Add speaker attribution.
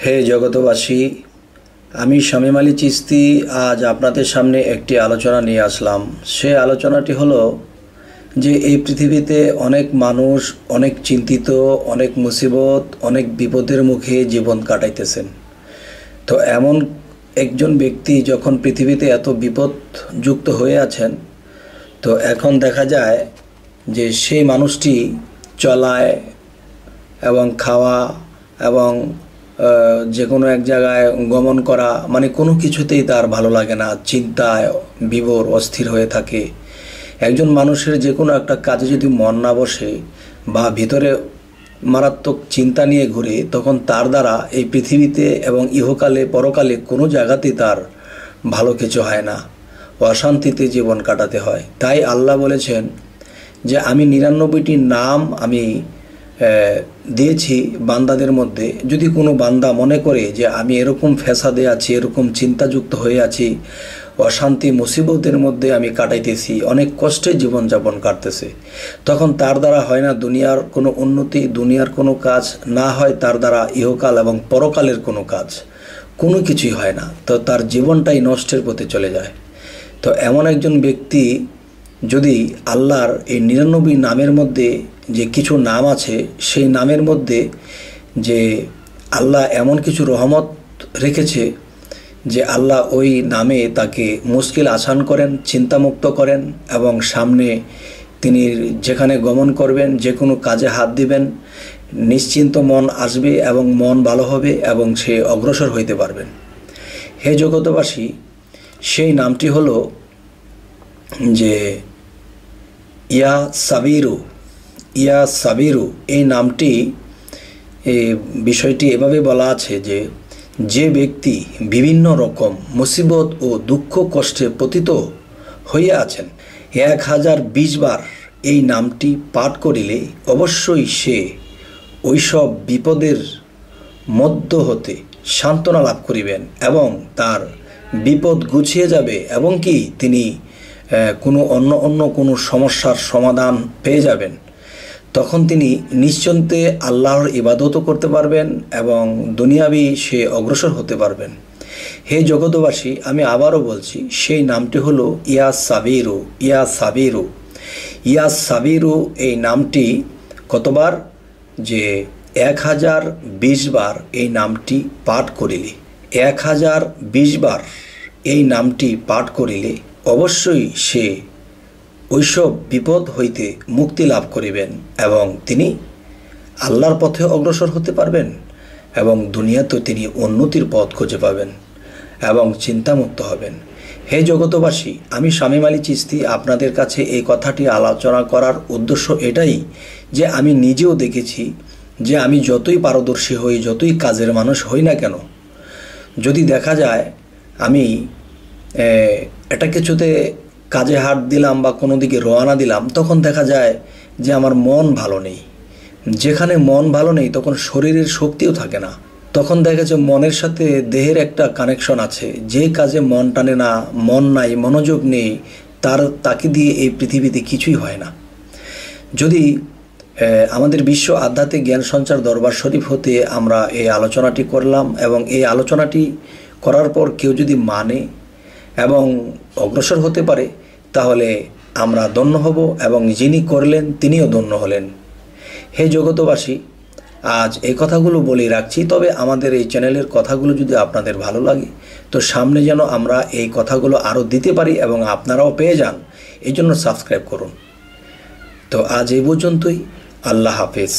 Speaker 1: হে জগতবাসী, আমি শামীম আলী চিশতি আজ আপনাদের সামনে একটি আলোচনা নিয়ে আসলাম। সে আলোচনাটি হলো যে এই পৃথিবীতে অনেক মানুষ অনেক চিন্তিত, অনেক মুসিবত, অনেক বিপদের মুখে জীবন কাটাইতেছেন। তো এমন একজন ব্যক্তি যখন পৃথিবীতে এত বিপদযুক্ত হয়ে আছেন, তো এখন দেখা যায় যে সেই মানুষটি চলায় এবং খাওয়া এবং যে কোনো এক জায়গায় গমন করা মানে কোনো কিছুতেই তার ভালো লাগে না, চিন্তায় বিভোর অস্থির হয়ে থাকে। একজন মানুষের যে কোনো একটা কাজে যদি মন না বসে বা ভিতরে মারাত্মক চিন্তা নিয়ে ঘুরে, তখন তার দ্বারা এই পৃথিবীতে এবং ইহকালে পরকালে কোনো জায়গাতেই তার ভালো কিছু হয় না, অশান্তিতে জীবন কাটাতে হয়। তাই আল্লাহ বলেছেন যে আমি 99টি নাম আমি দিয়েছি বান্দাদের মধ্যে। যদি কোনো বান্দা মনে করে যে আমি এরকম ফ্যাসাদে আছি, এরকম চিন্তাযুক্ত হয়ে আছি, অশান্তি মুসিবতের মধ্যে আমি কাটাইতেছি, অনেক কষ্টে জীবনযাপন কাটতেছে, তখন তার দ্বারা হয় না দুনিয়ার কোনো উন্নতি, দুনিয়ার কোনো কাজ না হয় তার দ্বারা ইহকাল এবং পরকালের কোনো কাজ, কোনো কিছুই হয় না। তো তার জীবনটাই নষ্টের পথে চলে যায়। তো এমন একজন ব্যক্তি যদি আল্লাহর এই 99 নামের মধ্যে যে কিছু নাম আছে, সেই নামের মধ্যে যে আল্লাহ এমন কিছু রহমত রেখেছে যে আল্লাহ ওই নামে তাকে মুশকিল আসান করেন, চিন্তামুক্ত করেন এবং সামনে তিনি যেখানে গমন করবেন, যে কোনো কাজে হাত দিবেন, নিশ্চিন্ত মন আসবে এবং মন ভালো হবে এবং সে অগ্রসর হইতে পারবেন। হে জগতবাসী, সেই নামটি হলো যে ইয়া সাবিরু। ইয়া সাবিরু এই নামটি, বিষয়টি এভাবে বলা আছে যে যে ব্যক্তি বিভিন্ন রকম মুসিবত ও দুঃখ কষ্টে পতিত হইয়া আছেন, 1020 বার এই নামটি পাঠ করিলে অবশ্যই সে ওইসব বিপদের মধ্য হতে সান্ত্বনা লাভ করিবেন এবং তার বিপদ গুছিয়ে যাবে এবং কি তিনি কোনো অন্য কোনো সমস্যার সমাধান পেয়ে যাবেন। তখন তিনি নিশ্চিন্তে আল্লাহর ইবাদতও করতে পারবেন এবং দুনিয়াবি সে অগ্রসর হতে পারবেন। হে জগতবাসী, আমি আবারও বলছি, সেই নামটি হলো ইয়া সাবিরু। ইয়া সাবিরু, ইয়া সাবিরু এই নামটি কতবার? যে 1020 বার এই নামটি পাঠ করিলে, 1020 বার এই নামটি পাঠ করিলে অবশ্যই সে ওইসব বিপদ হইতে মুক্তি লাভ করিবেন এবং তিনি আল্লাহর পথে অগ্রসর হতে পারবেন এবং দুনিয়াতে তিনি উন্নতির পথ খুঁজে পাবেন এবং চিন্তামুক্ত হবেন। হে জগতবাসী, আমি শামীম আলী চিশতি আপনাদের কাছে এই কথাটি আলোচনা করার উদ্দেশ্য এটাই যে আমি নিজেও দেখেছি যে আমি যতই পারদর্শী হই, যতই কাজের মানুষ হই না কেন, যদি দেখা যায় আমি এটা কিছুতে কাজে হাত দিলাম বা কোনো দিকে রওনা দিলাম, তখন দেখা যায় যে আমার মন ভালো নেই। যেখানে মন ভালো নেই তখন শরীরের শক্তিও থাকে না। তখন দেখা যায় মনের সাথে দেহের একটা কানেকশন আছে। যে কাজে মন টানে না, মন নাই, মনোযোগ নেই, তাকে দিয়ে এই পৃথিবীতে কিছুই হয় না। যদি আমাদের বিশ্ব আধ্যাত্মিক জ্ঞান সঞ্চার দরবার শরীফ হতে আমরা এই আলোচনাটি করলাম এবং এই আলোচনাটি করার পর কেউ যদি মানে এবং অগ্রসর হতে পারে, তাহলে আমরা ধন্য হব এবং যিনি করলেন তিনিও ধন্য হলেন। হে জগতবাসী, আজ এই কথাগুলো বলে রাখছি। তবে আমাদের এই চ্যানেলের কথাগুলো যদি আপনাদের ভালো লাগে, তো সামনে যেন আমরা এই কথাগুলো আরও দিতে পারি এবং আপনারাও পেয়ে যান, এই জন্য সাবস্ক্রাইব করুন। তো আজ এই পর্যন্তই। আল্লাহ হাফেজ।